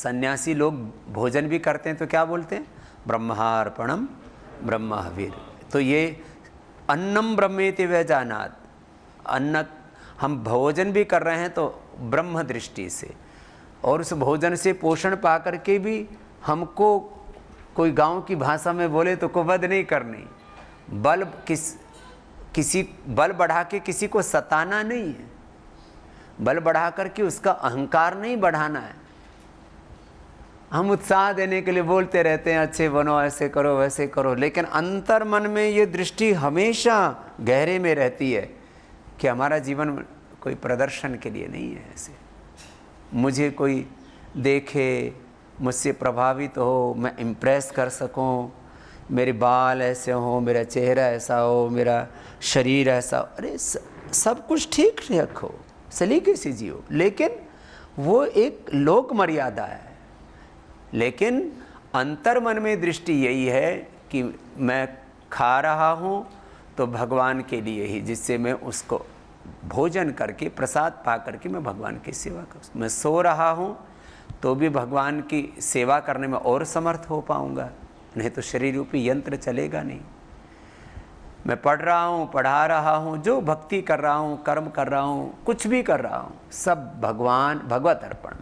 सन्यासी लोग भोजन भी करते हैं तो क्या बोलते हैं? ब्रह्मार्पणम ब्रह्महविर। तो ये अन्नम ब्रह्मेति व्यजानात्, अन्न हम भोजन भी कर रहे हैं तो ब्रह्म दृष्टि से, और उस भोजन से पोषण पा करके भी हमको कोई गांव की भाषा में बोले तो वध नहीं करनी, किसी बल बढ़ा के किसी को सताना नहीं है, बल बढ़ा करके उसका अहंकार नहीं बढ़ाना है। हम उत्साह देने के लिए बोलते रहते हैं अच्छे बनो, ऐसे करो वैसे करो, लेकिन अंतर मन में ये दृष्टि हमेशा गहरे में रहती है कि हमारा जीवन कोई प्रदर्शन के लिए नहीं है। ऐसे मुझे कोई देखे, मुझसे प्रभावित हो, मैं इम्प्रेस कर सकूं, मेरे बाल ऐसे हो, मेरा चेहरा ऐसा हो, मेरा शरीर ऐसा हो। अरे सब कुछ ठीक रखो, सलीके से जियो, लेकिन वो एक लोक मर्यादा है। लेकिन अंतर मन में दृष्टि यही है कि मैं खा रहा हूँ तो भगवान के लिए ही, जिससे मैं उसको भोजन करके प्रसाद पा करके मैं भगवान की सेवा करूँ। मैं सो रहा हूँ तो भी भगवान की सेवा करने में और समर्थ हो पाऊँगा, नहीं तो शरीर रूपी यंत्र चलेगा नहीं। मैं पढ़ रहा हूँ, पढ़ा रहा हूँ, जो भक्ति कर रहा हूँ, कर्म कर रहा हूँ, कुछ भी कर रहा हूँ, सब भगवान भगवत अर्पण,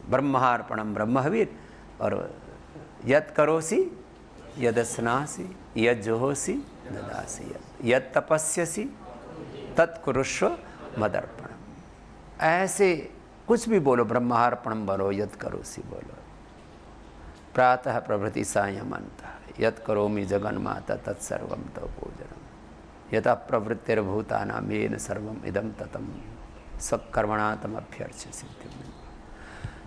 ब्रह्मार्पणम ब्रह्महविर। और यत् करोसि यदस्नासि यज्जुहोसि ददासि यत् तपस्यसि तत्कुरुष्व मदर्पणम। ऐसे कुछ भी बोलो, ब्रह्मार्पणम बोलो, यत् करोसि बोलो, प्रातः प्रभृति सायं अंतः यत् करोमि जगन्माता तत्सर्वं तव पूजनम् यतः प्रवृत्तिर्भूतानां येन सर्वम् इदं ततं स्वकर्मणा तमभ्यर्च्य सिद्धिं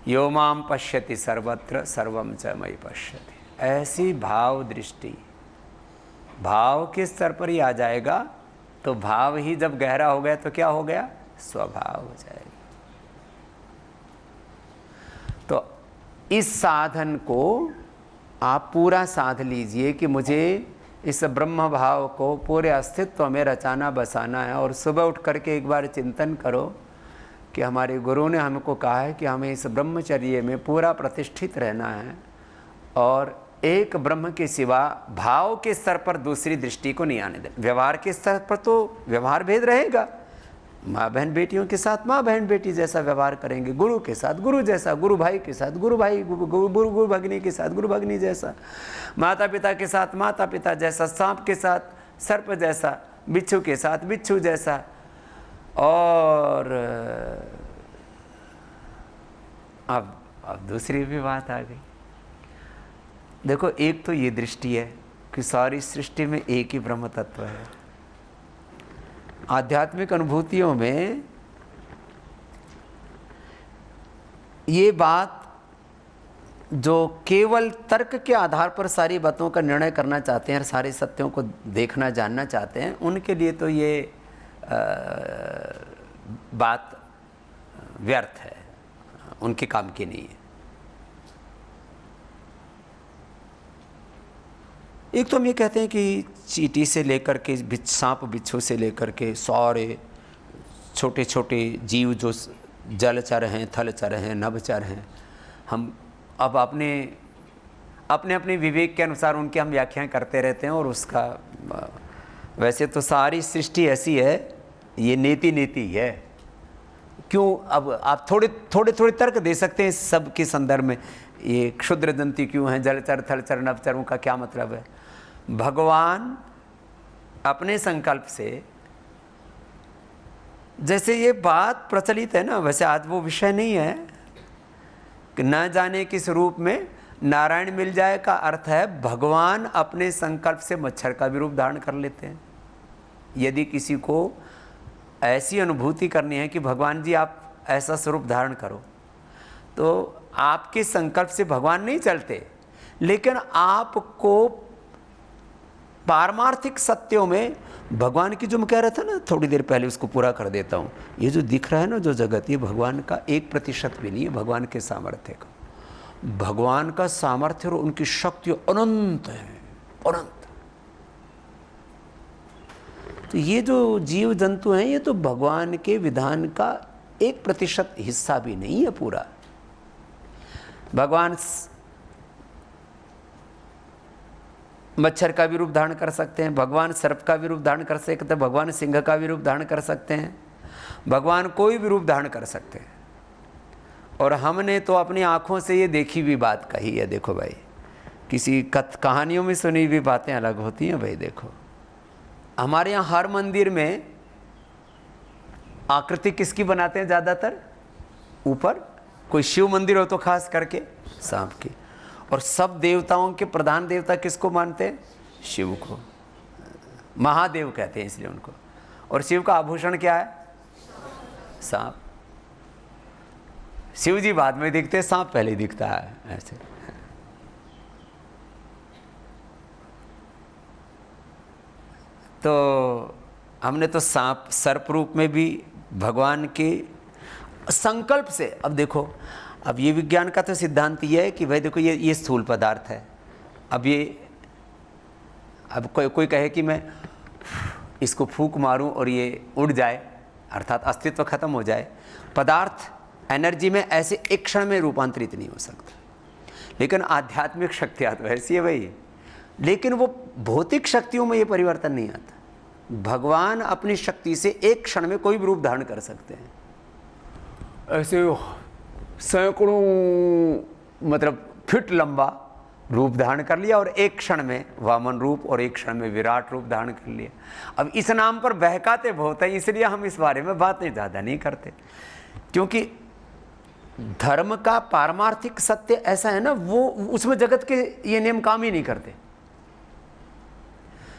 यो मां पश्यति सर्वत्र सर्वं च मयि पश्यति। ऐसी भाव दृष्टि भाव के स्तर पर ही आ जाएगा, तो भाव ही जब गहरा हो गया तो क्या हो गया? स्वभाव हो जाएगा। तो इस साधन को आप पूरा साध लीजिए कि मुझे इस ब्रह्म भाव को पूरे अस्तित्व में रचाना बसाना है। और सुबह उठ करके एक बार चिंतन करो कि हमारे गुरु ने हमको कहा है कि हमें इस ब्रह्मचर्य में पूरा प्रतिष्ठित रहना है, और एक ब्रह्म के सिवा भाव के स्तर पर दूसरी दृष्टि को नहीं आने देना। व्यवहार के स्तर पर तो व्यवहार भेद रहेगा, माँ बहन बेटियों के साथ माँ बहन बेटी जैसा व्यवहार करेंगे, गुरु के साथ गुरु जैसा, गुरु भाई के साथ गुरु भाई, गुरु भगनी के साथ गुरु भगनी जैसा, माता पिता के साथ माता पिता जैसा, सांप के साथ सर्प जैसा, बिच्छू के साथ बिच्छू जैसा। और अब दूसरी भी बात आ गई। देखो, एक तो ये दृष्टि है कि सारी सृष्टि में एक ही ब्रह्म तत्व है। आध्यात्मिक अनुभूतियों में ये बात जो केवल तर्क के आधार पर सारी बातों का निर्णय करना चाहते हैं और सारे सत्यों को देखना जानना चाहते हैं, उनके लिए तो ये बात व्यर्थ है, उनके काम की नहीं है। एक तो हम ये कहते हैं कि चींटी से लेकर के सांप बिच्छू से लेकर के सारे छोटे छोटे जीव जो जलचर हैं, थलचर हैं, नभचर हैं, हम अब अपने अपने विवेक के अनुसार उनकी हम व्याख्याएं करते रहते हैं। और उसका वैसे तो सारी सृष्टि ऐसी है, ये नीति है। क्यों? अब आप थोड़े तर्क दे सकते हैं सब के संदर्भ में। ये क्षुद्र जंतु क्यों हैं, जलचर थलचर नभचरों का क्या मतलब है? भगवान अपने संकल्प से, जैसे ये बात प्रचलित है ना, वैसे आज वो विषय नहीं है कि न जाने किस रूप में नारायण मिल जाए का अर्थ है भगवान अपने संकल्प से मच्छर का भी रूप धारण कर लेते हैं। यदि किसी को ऐसी अनुभूति करनी है कि भगवान जी आप ऐसा स्वरूप धारण करो, तो आपके संकल्प से भगवान नहीं चलते, लेकिन आपको पारमार्थिक सत्यों में भगवान की, जो मैं कह रहा था ना थोड़ी देर पहले, उसको पूरा कर देता हूँ। ये जो दिख रहा है ना, जो जगत, ये भगवान का 1% भी नहीं है भगवान के सामर्थ्य का। भगवान का सामर्थ्य और उनकी शक्ति अनंत है, अनंत। तो ये जो जीव जंतु हैं, ये तो भगवान के विधान का 1% हिस्सा भी नहीं है पूरा। भगवान मच्छर का भी रूप धारण कर सकते हैं, भगवान सर्प का भी रूप धारण कर सकते हैं, भगवान सिंह का भी रूप धारण कर सकते हैं, भगवान कोई भी रूप धारण कर सकते हैं। और हमने तो अपनी आँखों से ये देखी हुई बात कही है। देखो भाई, किसी कहानियों में सुनी हुई बातें अलग होती हैं भाई। देखो हमारे यहाँ हर मंदिर में आकृति किसकी बनाते हैं ज़्यादातर? ऊपर कोई शिव मंदिर हो तो खास करके सांप की। और सब देवताओं के प्रधान देवता किसको मानते हैं? शिव को। महादेव कहते हैं इसलिए उनको। और शिव का आभूषण क्या है? सांप। शिव जी बाद में दिखते, सांप पहले दिखता है ऐसे। तो हमने तो सांप सर्प रूप में भी भगवान के संकल्प से, अब देखो, अब ये विज्ञान का तो सिद्धांत ये है कि भाई देखो ये स्थूल पदार्थ है। अब कोई कहे कि मैं इसको फूंक मारूं और ये उड़ जाए, अर्थात अस्तित्व खत्म हो जाए। पदार्थ एनर्जी में ऐसे एक क्षण में रूपांतरित नहीं हो सकता। लेकिन आध्यात्मिक शक्तियाँ तो ऐसी है भाई, लेकिन वो भौतिक शक्तियों में ये परिवर्तन नहीं आता। भगवान अपनी शक्ति से एक क्षण में कोई भी रूप धारण कर सकते हैं। ऐसे सैकड़ों मतलब फीट लंबा रूप धारण कर लिया और एक क्षण में वामन रूप और एक क्षण में विराट रूप धारण कर लिया। अब इस नाम पर बहकाते बहुत है, इसलिए हम इस बारे में बातें ज़्यादा नहीं करते, क्योंकि धर्म का पारमार्थिक सत्य ऐसा है ना, वो उसमें जगत के ये नियम काम ही नहीं करते।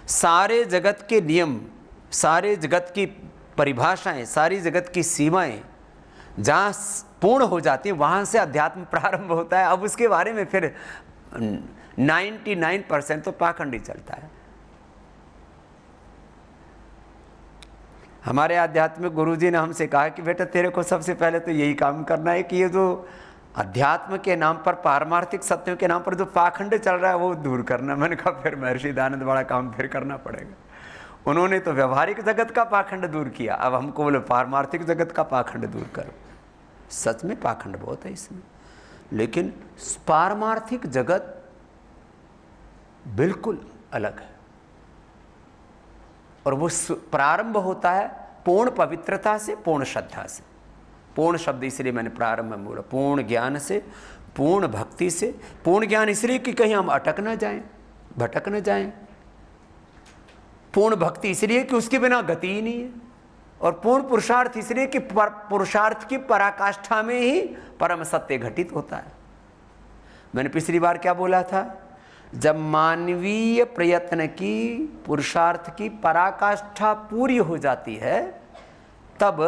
सारे जगत के नियम, सारे जगत की परिभाषाएं, सारी जगत की सीमाएं जहाँ पूर्ण हो जाती है वहाँ से अध्यात्म प्रारंभ होता है। अब उसके बारे में फिर 99% तो पाखंड ही चलता है। हमारे आध्यात्मिक गुरुजी ने हमसे कहा कि बेटा तेरे को सबसे पहले तो यही काम करना है कि ये जो अध्यात्म के नाम पर, पारमार्थिक सत्यों के नाम पर जो पाखंड चल रहा है वो दूर करना। मैंने कहा फिर महर्षि दयानंद बड़ा काम फिर करना पड़ेगा। उन्होंने तो व्यवहारिक जगत का पाखंड दूर किया, अब हमको बोले पारमार्थिक जगत का पाखंड दूर करो। सच में पाखंड बहुत है इसमें, लेकिन पारमार्थिक जगत बिल्कुल अलग है। और वो प्रारंभ होता है पूर्ण पवित्रता से, पूर्ण श्रद्धा से। पूर्ण शब्द इसलिए मैंने प्रारंभ में बोला, पूर्ण ज्ञान से, पूर्ण भक्ति से। पूर्ण ज्ञान इसलिए कि कहीं हम अटक न जाएं, भटक न जाएं। पूर्ण भक्ति इसलिए कि उसके बिना गति ही नहीं है। और पूर्ण पुरुषार्थ इसलिए कि पुरुषार्थ की पराकाष्ठा में ही परम सत्य घटित होता है। मैंने पिछली बार क्या बोला था? जब मानवीय प्रयत्न की, पुरुषार्थ की पराकाष्ठा पूरी हो जाती है, तब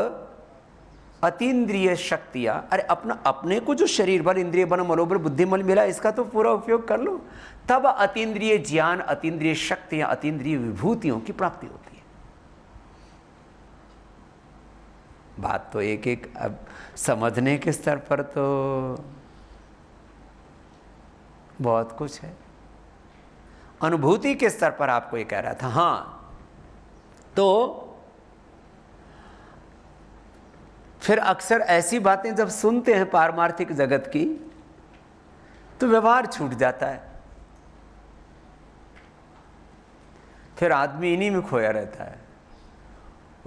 अतीन्द्रिय शक्तियां, अरे अपने को जो शरीर बल, इंद्रिय बल, मनोबल, बुद्धिमल मिला, इसका तो पूरा उपयोग कर लो, तब अतीन्द्रिय ज्ञान, अतीन्द्रिय शक्तियां, अतीन्द्रिय विभूतियों की प्राप्ति होती है। बात तो एक एक, अब समझने के स्तर पर तो बहुत कुछ है। अनुभूति के स्तर पर आपको ये कह रहा था। हाँ, तो फिर अक्सर ऐसी बातें जब सुनते हैं पारमार्थिक जगत की, तो व्यवहार छूट जाता है। फिर आदमी इन्हीं में खोया रहता है,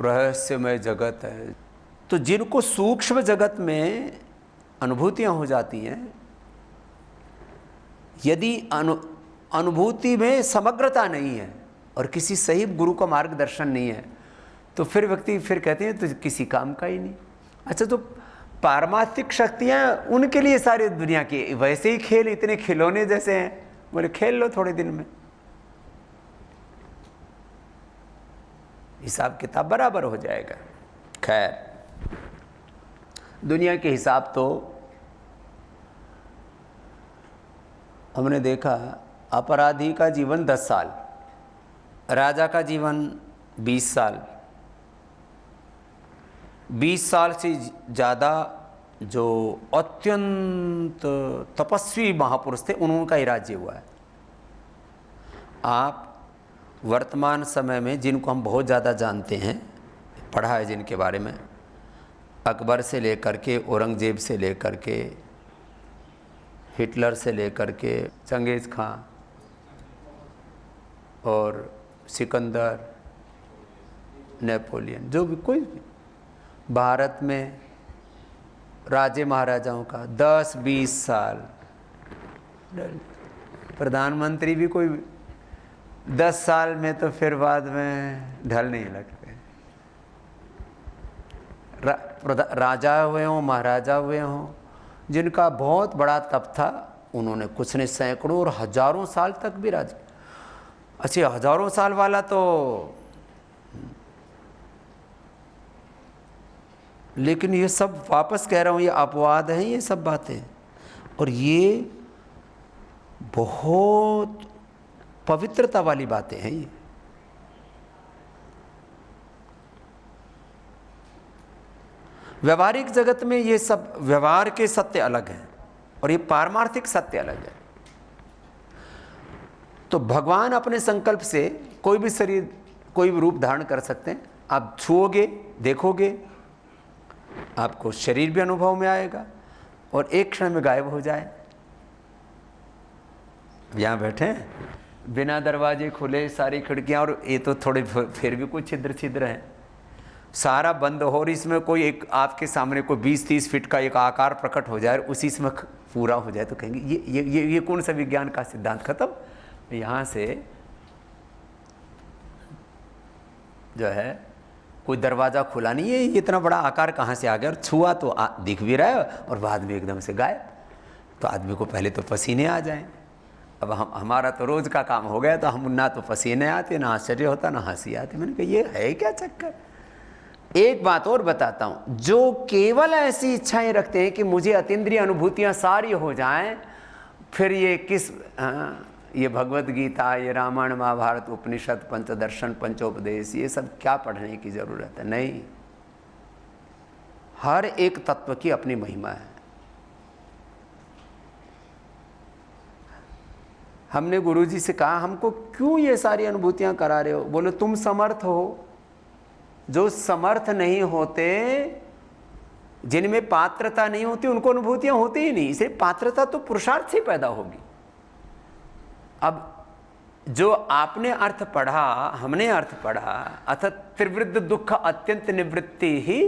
रहस्यमय जगत है। तो जिनको सूक्ष्म जगत में अनुभूतियां हो जाती हैं, यदि अनुभूति में समग्रता नहीं है और किसी सही गुरु का मार्गदर्शन नहीं है, तो फिर व्यक्ति फिर कहते हैं तो किसी काम का ही नहीं। अच्छा, तो पारमार्थिक शक्तियां उनके लिए सारी दुनिया की, वैसे ही खेल इतने खिलौने जैसे हैं, बोले खेल लो थोड़े दिन में, हिसाब किताब बराबर हो जाएगा। खैर, दुनिया के हिसाब तो हमने देखा, अपराधी का जीवन 10 साल, राजा का जीवन 20 साल, 20 साल से ज़्यादा जो अत्यंत तपस्वी महापुरुष थे उनका ही राज्य हुआ है। आप वर्तमान समय में जिनको हम बहुत ज़्यादा जानते हैं, पढ़ा है जिनके बारे में, अकबर से लेकर के, औरंगजेब से लेकर के, हिटलर से लेकर के चंगेज़ खां और सिकंदर, नेपोलियन, जो भी कोई भी भारत में राजे महाराजाओं का 10-20 साल, प्रधानमंत्री भी कोई 10 साल में तो फिर बाद में ढल नहीं लगते। राजा हुए हों, महाराजा हुए हों, जिनका बहुत बड़ा तप था, उन्होंने कुछ ने सैकड़ों और हजारों साल तक भी राज। अच्छा, हजारों साल वाला तो, लेकिन ये सब वापस कह रहा हूँ, ये अपवाद हैं ये सब बातें, और ये बहुत पवित्रता वाली बातें हैं। ये व्यवहारिक जगत में ये सब व्यवहार के सत्य अलग हैं और ये पारमार्थिक सत्य अलग है। तो भगवान अपने संकल्प से कोई भी शरीर, कोई भी रूप धारण कर सकते हैं। आप छुओगे, देखोगे, आपको शरीर भी अनुभव में आएगा और एक क्षण में गायब हो जाए। यहाँ बैठे हैं, बिना दरवाजे खुले सारी खिड़कियाँ, और ये तो थोड़े फिर भी कुछ छिद्र छिद्र हैं, सारा बंद हो, और इसमें कोई एक आपके सामने कोई 20-30 फीट का एक आकार प्रकट हो जाए और उसी इसमें पूरा हो जाए, तो कहेंगे ये कौन सा विज्ञान का सिद्धांत खत्म। यहाँ से जो है कोई दरवाज़ा खुला नहीं है, ये इतना बड़ा आकार कहाँ से आ गया, और छुआ तो दिख भी रहा है और बाद में एकदम से गायब। तो आदमी को पहले तो पसीने आ जाएं। अब हमारा तो रोज़ का काम हो गया, तो हम ना तो पसीने आते, ना आश्चर्य होता, ना हंसी आती। मैंने कहा ये है क्या चक्कर। एक बात और बताता हूँ, जो केवल ऐसी इच्छाएं रखते हैं कि मुझे अतीन्द्रिय अनुभूतियाँ सारी हो जाएं, फिर ये किस, ये भगवत गीता, ये रामायण महाभारत उपनिषद, पंचदर्शन, पंचोपदेश, ये सब क्या पढ़ने की ज़रूरत है। नहीं, हर एक तत्व की अपनी महिमा है। हमने गुरुजी से कहा, हमको क्यों ये सारी अनुभूतियाँ करा रहे हो। बोले तुम समर्थ हो। जो समर्थ नहीं होते, जिनमें पात्रता नहीं होती, उनको अनुभूतियाँ होती ही नहीं। इसे पात्रता तो पुरुषार्थ से पैदा होगी। अब जो आपने अर्थ पढ़ा, हमने अर्थ पढ़ा, अथ त्रिवृद्ध दुख अत्यंत निवृत्ति ही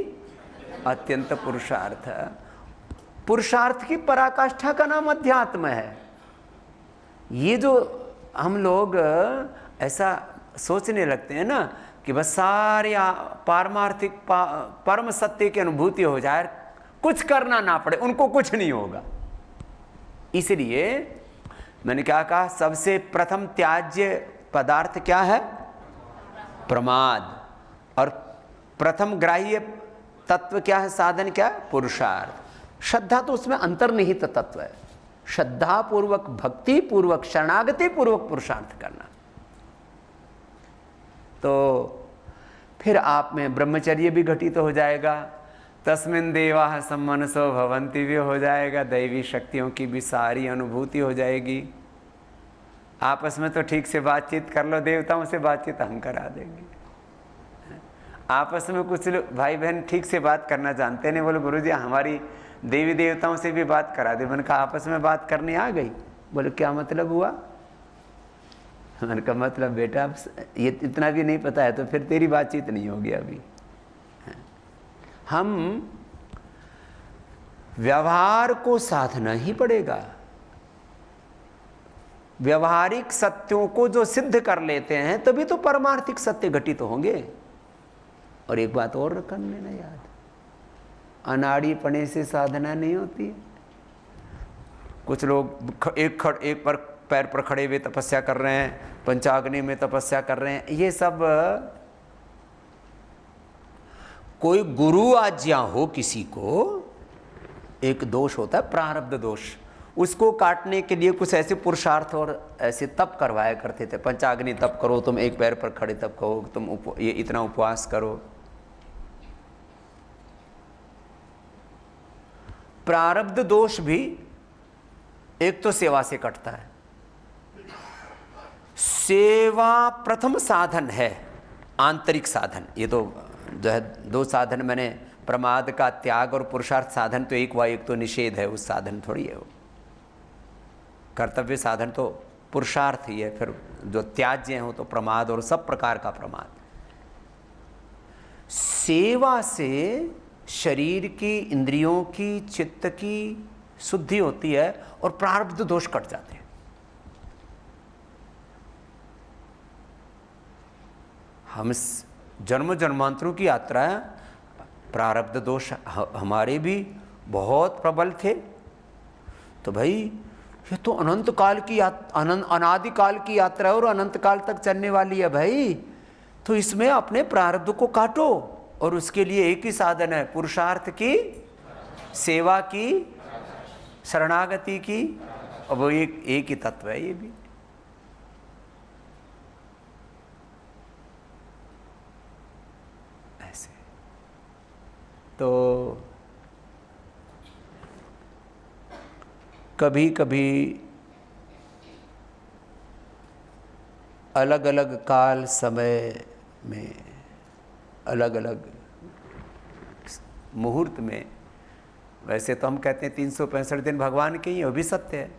अत्यंत पुरुषार्थ। पुरुषार्थ की पराकाष्ठा का नाम अध्यात्म है। ये जो हम लोग ऐसा सोचने लगते हैं ना कि बस सारे पारमार्थिक परम सत्य की अनुभूति हो जाए, कुछ करना ना पड़े, उनको कुछ नहीं होगा। इसलिए मैंने क्या कहा, सबसे प्रथम त्याज्य पदार्थ क्या है, प्रमाद, और प्रथम ग्राह्य तत्व क्या है, साधन क्या है, पुरुषार्थ। श्रद्धा तो उसमें अंतर्निहित तत्व है। श्रद्धा पूर्वक, भक्ति पूर्वक, शरणागति पूर्वक पुरुषार्थ करना। तो फिर आप में ब्रह्मचर्य भी घटित हो जाएगा। तस्मिन् देवाः सम्मनसो भवन्ति भी हो जाएगा। दैवी शक्तियों की भी सारी अनुभूति हो जाएगी। आपस में तो ठीक से बातचीत कर लो, देवताओं से बातचीत हम करा देंगे। आपस में कुछ लोग भाई बहन ठीक से बात करना जानते नहीं, बोले गुरुजी हमारी देवी देवताओं से भी बात करा दे। मैंने कहा आपस में बात करने आ गई। बोले क्या मतलब हुआ। मैंने कहा मतलब बेटा ये इतना भी नहीं पता है तो फिर तेरी बातचीत नहीं होगी अभी। हम व्यवहार को साधना ही पड़ेगा। व्यवहारिक सत्यों को जो सिद्ध कर लेते हैं तभी तो परमार्थिक सत्य घटित होंगे। और एक बात और कर लेना याद, अनाड़ी पने से साधना नहीं होती है। कुछ लोग एक पर पैर पर खड़े हुए तपस्या कर रहे हैं, पंचाग्नि में तपस्या कर रहे हैं। ये सब कोई गुरु आज्ञा हो किसी को, एक दोष होता है प्रारब्ध दोष, उसको काटने के लिए कुछ ऐसे पुरुषार्थ और ऐसे तप करवाया करते थे। पंचाग्नि तप करो, तुम एक पैर पर खड़े तप करो, तुम ये इतना उपवास करो। प्रारब्ध दोष भी एक तो सेवा से कटता है। सेवा प्रथम साधन है, आंतरिक साधन। ये तो जो है दो साधन मैंने, प्रमाद का त्याग और पुरुषार्थ साधन तो एक व एक तो निषेध है, उस साधन थोड़ी है वो। कर्तव्य साधन तो पुरुषार्थ ही है, फिर जो त्याज्य हैं वो तो प्रमाद और सब प्रकार का प्रमाद। सेवा से शरीर की, इंद्रियों की, चित्त की शुद्धि होती है और प्रारब्ध दोष कट जाते हैं। हम जन्म जन्मांतरों की यात्रा है, प्रारब्ध दोष हमारे भी बहुत प्रबल थे, तो भाई ये तो अनंत काल की अनादि काल की यात्रा है और अनंत काल तक चलने वाली है भाई। तो इसमें अपने प्रारब्ध को काटो, और उसके लिए एक ही साधन है, पुरुषार्थ की, सेवा की, शरणागति की, और वो एक ही तत्व है ये भी। ऐसे तो कभी कभी अलग अलग काल समय में, अलग अलग मुहूर्त में, वैसे तो हम कहते हैं 365 दिन भगवान के ही, वो भी सत्य है,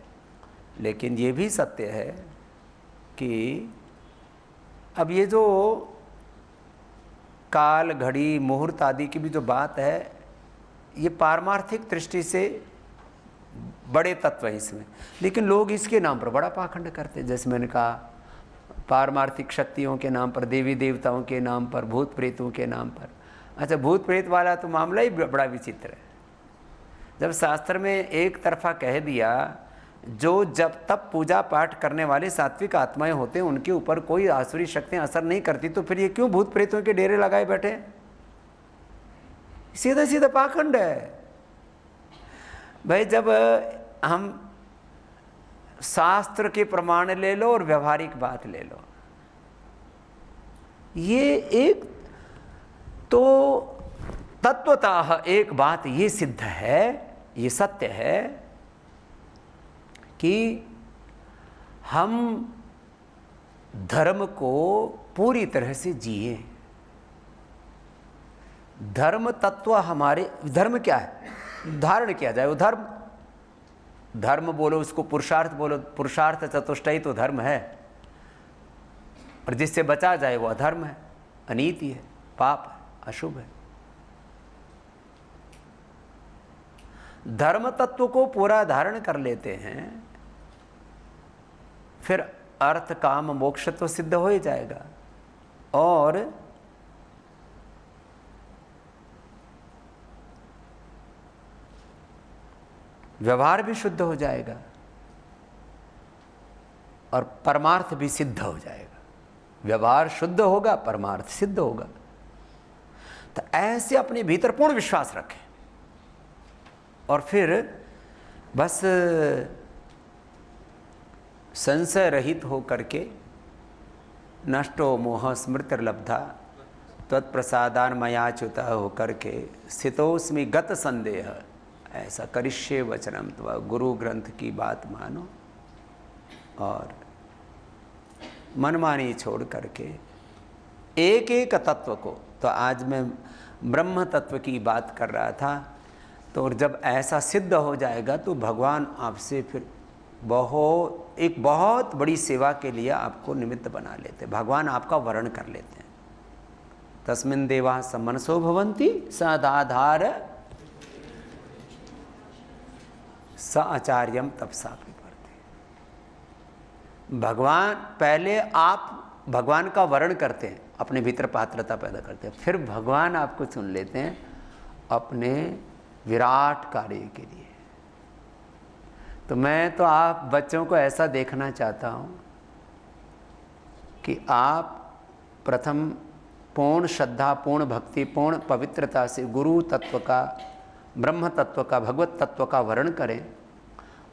लेकिन ये भी सत्य है कि अब ये जो काल, घड़ी, मुहूर्त आदि की भी जो बात है, ये पारमार्थिक दृष्टि से बड़े तत्व हैं इसमें, लेकिन लोग इसके नाम पर बड़ा पाखंड करते हैं। जैसे मैंने कहा, पारमार्थिक शक्तियों के नाम पर, देवी देवताओं के नाम पर, भूत प्रेतों के नाम पर। अच्छा, भूत प्रेत वाला तो मामला ही बड़ा विचित्र है। जब शास्त्र में एक तरफा कह दिया, जो जब तब पूजा पाठ करने वाले सात्विक आत्माएं होते हैं उनके ऊपर कोई आसुरी शक्तियां असर नहीं करती, तो फिर ये क्यों भूत प्रेतों के डेरे लगाए बैठे? सीधा सीधा पाखंड है भाई। जब हम शास्त्र के प्रमाण ले लो और व्यवहारिक बात ले लो, ये एक तो तत्वतः एक बात ये सिद्ध है, ये सत्य है कि हम धर्म को पूरी तरह से जिए। धर्म तत्व हमारे, धर्म क्या है, धारण किया जाए वो धर्म। धर्म बोलो उसको, पुरुषार्थ बोलो, पुरुषार्थ चतुष्टयी तो धर्म है, और जिससे बचा जाए वो अधर्म है, अनीति है, पाप है, अशुभ है। धर्म तत्व को पूरा धारण कर लेते हैं, फिर अर्थ काम मोक्ष तो सिद्ध हो ही जाएगा, और व्यवहार भी शुद्ध हो जाएगा, और परमार्थ भी सिद्ध हो जाएगा। व्यवहार शुद्ध होगा, परमार्थ सिद्ध होगा। तो ऐसे अपने भीतर पूर्ण विश्वास रखें, और फिर बस संशय रहित हो करके, नष्टो मोह स्मृतिर्लब्धा तत्प्रसादान मयाच्युत हो करके, स्थितोस्मि गत संदेह, ऐसा करिष्ये वचनम तव, गुरु ग्रंथ की बात मानो और मनमानी छोड़ करके एक एक तत्व को। तो आज मैं ब्रह्म तत्व की बात कर रहा था, तो जब ऐसा सिद्ध हो जाएगा तो भगवान आपसे फिर एक बहुत बड़ी सेवा के लिए आपको निमित्त बना लेते, भगवान आपका वर्ण कर लेते हैं। तस्मिन् देवा समनसो भवन्ति सदाधार स आचार्यम तपसा पिबर्ति। भगवान पहले आप भगवान का वर्ण करते हैं, अपने भीतर पात्रता पैदा करते हैं, फिर भगवान आपको चुन लेते हैं अपने विराट कार्य के लिए। तो मैं तो आप बच्चों को ऐसा देखना चाहता हूँ कि आप प्रथम पूर्ण श्रद्धा, पूर्ण भक्ति, पूर्ण पवित्रता से गुरु तत्व का, ब्रह्म तत्व का, भगवत तत्व का वर्ण करें,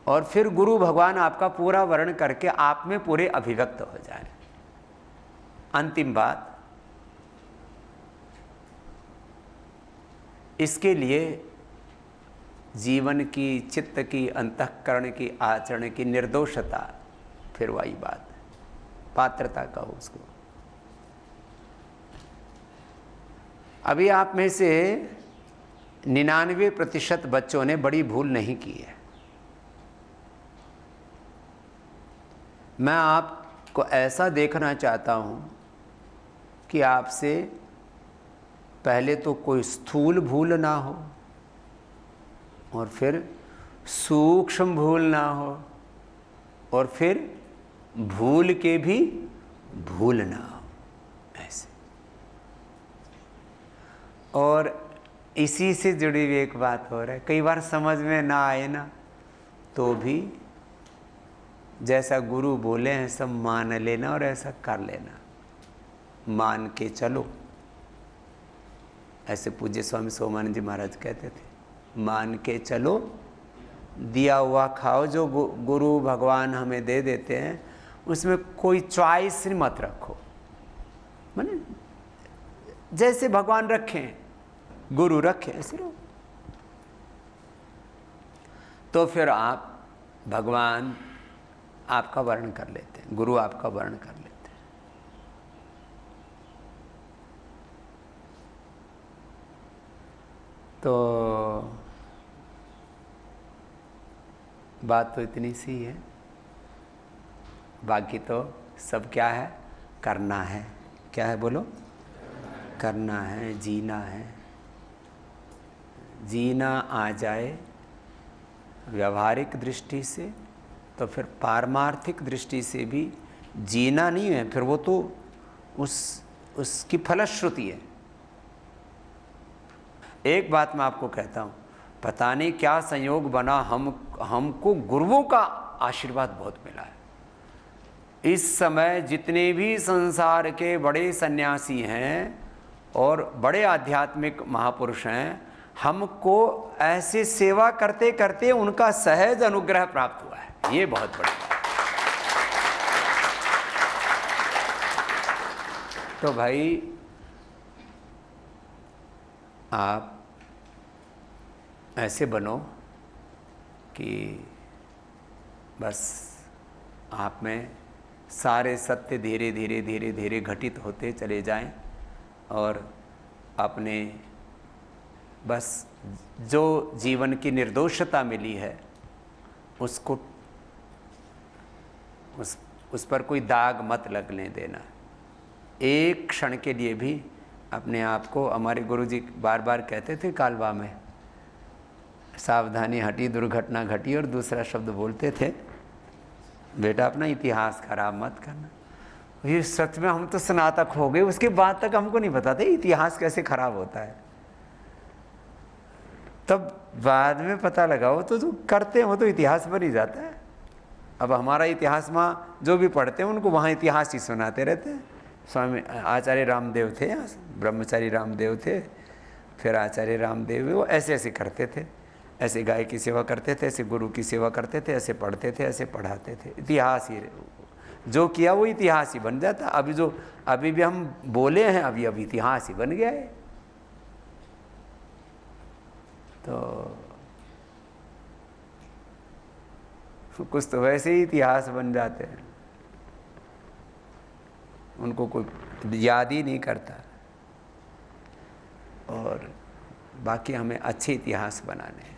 और फिर गुरु भगवान आपका पूरा वर्ण करके आप में पूरे अभिव्यक्त हो जाए। अंतिम बात, इसके लिए जीवन की, चित्त की, अंतःकरण की, आचरण की निर्दोषता, फिर वही बात, पात्रता कहो उसको। अभी आप में से 99% बच्चों ने बड़ी भूल नहीं की है। मैं आपको ऐसा देखना चाहता हूँ कि आपसे पहले तो कोई स्थूल भूल ना हो और फिर सूक्ष्म भूल ना हो और फिर भूल के भी भूल ना हो, ऐसे। और इसी से जुड़ी हुई एक बात हो रहा है, कई बार समझ में ना आए ना तो भी जैसा गुरु बोले हैं सब मान लेना और ऐसा कर लेना, मान के चलो। ऐसे पूज्य स्वामी सोमानंद जी महाराज कहते थे, मान के चलो, दिया हुआ खाओ। जो गुरु भगवान हमें दे देते हैं उसमें कोई चॉइस मत रखो, माने जैसे भगवान रखें, गुरु रखे, ऐसे रहो। तो फिर आप भगवान आपका वर्ण कर लेते हैं, गुरु आपका वर्ण कर लेते हैं। तो बात तो इतनी सी है, बाकी तो सब क्या है, करना है। क्या है बोलो? करना है, जीना है। जीना आ जाए व्यावहारिक दृष्टि से तो फिर पारमार्थिक दृष्टि से भी जीना नहीं है, फिर वो तो उसकी फलश्रुति है। एक बात मैं आपको कहता हूँ, पता नहीं क्या संयोग बना, हमको गुरुओं का आशीर्वाद बहुत मिला है। इस समय जितने भी संसार के बड़े सन्यासी हैं और बड़े आध्यात्मिक महापुरुष हैं, हमको ऐसे सेवा करते करते उनका सहज अनुग्रह प्राप्त हुआ है। ये बहुत बड़ी बात। तो भाई आप ऐसे बनो कि बस आप में सारे सत्य धीरे धीरे धीरे धीरे घटित होते चले जाएं और अपने बस जो जीवन की निर्दोषता मिली है उसको उस पर कोई दाग मत लगने देना। एक क्षण के लिए भी अपने आप को, हमारे गुरुजी बार बार कहते थे कालवा में, सावधानी हटी दुर्घटना घटी, और दूसरा शब्द बोलते थे, बेटा अपना इतिहास खराब मत करना। ये सच में हम तो स्नातक हो गए, उसके बाद तक हमको नहीं बताते इतिहास कैसे खराब होता है। तब बाद में पता लगा वो तो जो करते हैं वो तो इतिहास पर ही जाता है। अब हमारा इतिहास में जो भी पढ़ते हैं उनको वहाँ इतिहास ही सुनाते रहते हैं। स्वामी आचार्य रामदेव थे, ब्रह्मचारी रामदेव थे, फिर आचार्य रामदेव, वो ऐसे ऐसे करते थे, ऐसे गाय की सेवा करते थे, ऐसे गुरु की सेवा करते थे, ऐसे पढ़ते थे, ऐसे पढ़ाते थे। इतिहास ही जो किया वो इतिहास ही बन जाता। अभी भी हम बोले हैं, अभी इतिहास ही बन गया है। तो कुछ तो वैसे ही इतिहास बन जाते हैं, उनको कोई याद ही नहीं करता। और बाकी हमें अच्छे इतिहास बनाने हैं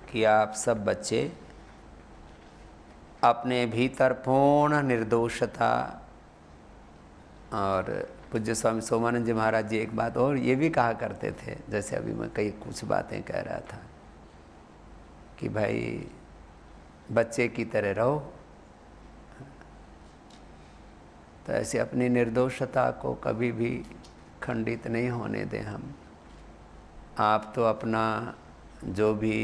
कि आप सब बच्चे अपने भीतर पूर्ण निर्दोषता, और पूज्य स्वामी सोमानंद जी महाराज जी एक बात और ये भी कहा करते थे, जैसे अभी मैं कुछ बातें कह रहा था कि भाई बच्चे की तरह रहो। तो ऐसे अपनी निर्दोषता को कभी भी खंडित नहीं होने दें हम। आप तो अपना जो भी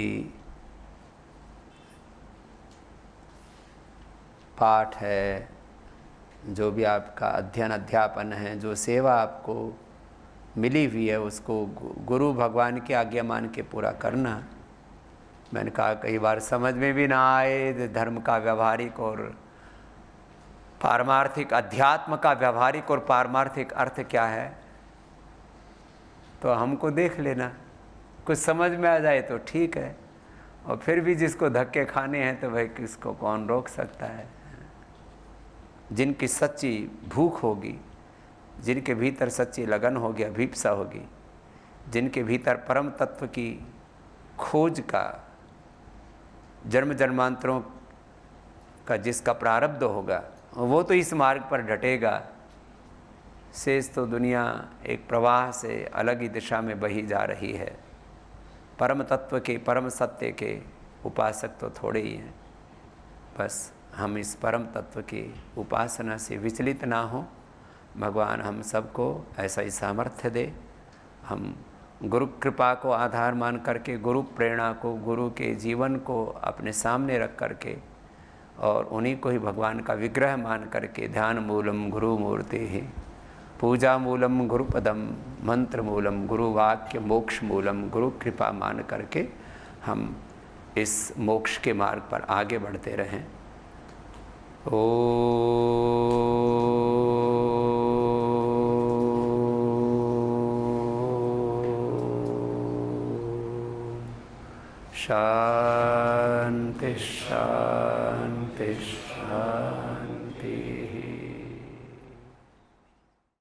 पाठ है, जो भी आपका अध्ययन अध्यापन है, जो सेवा आपको मिली हुई है, उसको गुरु भगवान की आज्ञा मान के पूरा करना। मैंने कहा कई बार समझ में भी ना आए धर्म का व्यवहारिक और पारमार्थिक, अध्यात्म का व्यवहारिक और पारमार्थिक अर्थ क्या है, तो हमको देख लेना, कुछ समझ में आ जाए तो ठीक है, और फिर भी जिसको धक्के खाने हैं तो भाई किसको कौन रोक सकता है। जिनकी सच्ची भूख होगी, जिनके भीतर सच्ची लगन होगी, अभीप्सा होगी, जिनके भीतर परम तत्व की खोज का, जन्म जन्मांतरों का जिसका प्रारब्ध होगा वो तो इस मार्ग पर डटेगा। शेष तो दुनिया एक प्रवाह से अलग ही दिशा में बही जा रही है। परम तत्व के, परम सत्य के उपासक तो थोड़े ही हैं। बस हम इस परम तत्व की उपासना से विचलित ना हो। भगवान हम सबको ऐसा ही सामर्थ्य दे। हम गुरु कृपा को आधार मान करके, गुरु प्रेरणा को, गुरु के जीवन को अपने सामने रख करके और उन्हीं को ही भगवान का विग्रह मान करके, ध्यान मूलम गुरु मूर्ति ही, पूजा मूलम गुरुपदम, मंत्र मूलम गुरु वाक्य, मोक्ष मूलम गुरु कृपा मान करके हम इस मोक्ष के मार्ग पर आगे बढ़ते रहें। शांति शांति शांति।